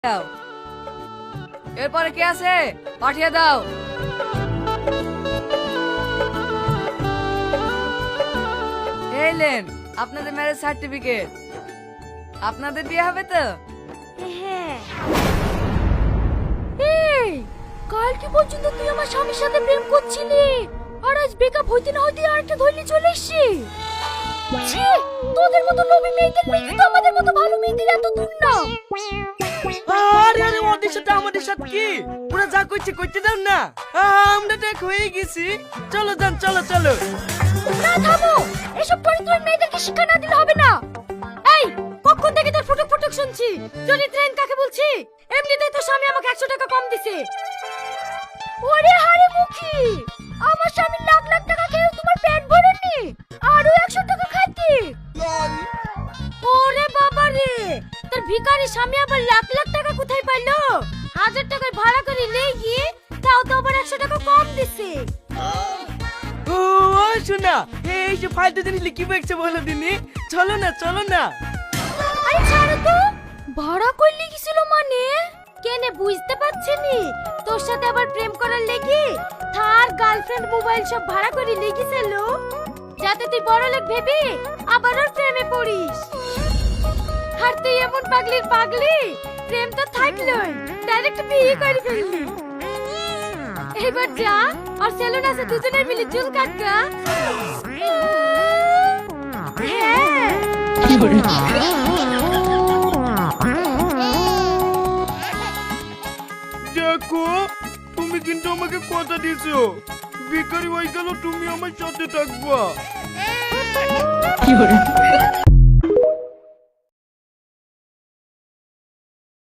দাও। এরপরে কে আছে পাঠিয়ে দাও। এলেন আপনাদের ম্যারেজ সার্টিফিকেট। আপনাদের বিয়ে হবে তো? হ্যাঁ। এই কালকে পর্যন্ত তুই আমার স্বামীর সাথে প্রেম করছিলি, আর আজ ব্রেকআপ হইতে না হইতে আরেকটা ধরলি চলে এসছি। ছি, তোদের মতো লোভী মেয়েদের মেয়ে তো আমাদের মতো ভালো মেয়েদের এত দূর না। আরে আরে ওদের সাথে আমাদের সাথে কি? ওরা যা করছে করতে দাও না। আমরা তো এক হয়ে গেছি। চলো যান, চলো চলো। না থামো, এসব চরিত্র মেয়েদেরকে শিক্ষা না দিলে হবে না। এই কখন থেকে তোর ফুটুক ফুটুক শুনছি, চরিত্রহীন কাকে বলছি? এমনিতেই তো স্বামী আমাকে 100 টাকা কম দিছে। ওরে হারে মুখী, আমার স্বামী লাখ লাখ টাকা খেয়েও তোমার পেট ভরেনি, আরো 100 টাকা খাইতে। ওরে বাবা রে, তোর ভিখারি স্বামী আবার লাখ লাখ টাকা কোথায় পাইলো? 1000 টাকার ভাড়া করে নিয়ে গিয়ে তাও তো আবার 100 টাকা কম দিছে। ও শোনা, এই যে ফালতু জিনিস কি বলছে বলো দিনি। চলো না, চলো না। আরে ছাড়ো তো, ভাড়া কই লিখেছিল মানে? কেনে বুঝতে পারছিনি তোর সাথে আবার প্রেম করার লেগে তার গার্লফ্রেন্ড মোবাইল সব ভাড়া করে লিখেছিল, যাতে তুই বড় লোক ভেবে আবার ওর প্রেমে পড়িস। আর তুই এমন পাগলির পাগলি, প্রেম তো থাকলোই, ডাইরেক্ট বিয়ে করে ফেললি। এবার যা আর সেলুন আছে, দুজনে মিলে চুল কাটগা। হ্যাঁ দেখো, তুমি কিন্তু আমাকে কথা দিছো, ভিখারি হয়ে গেল তুমি আমার সাথে থাকবা।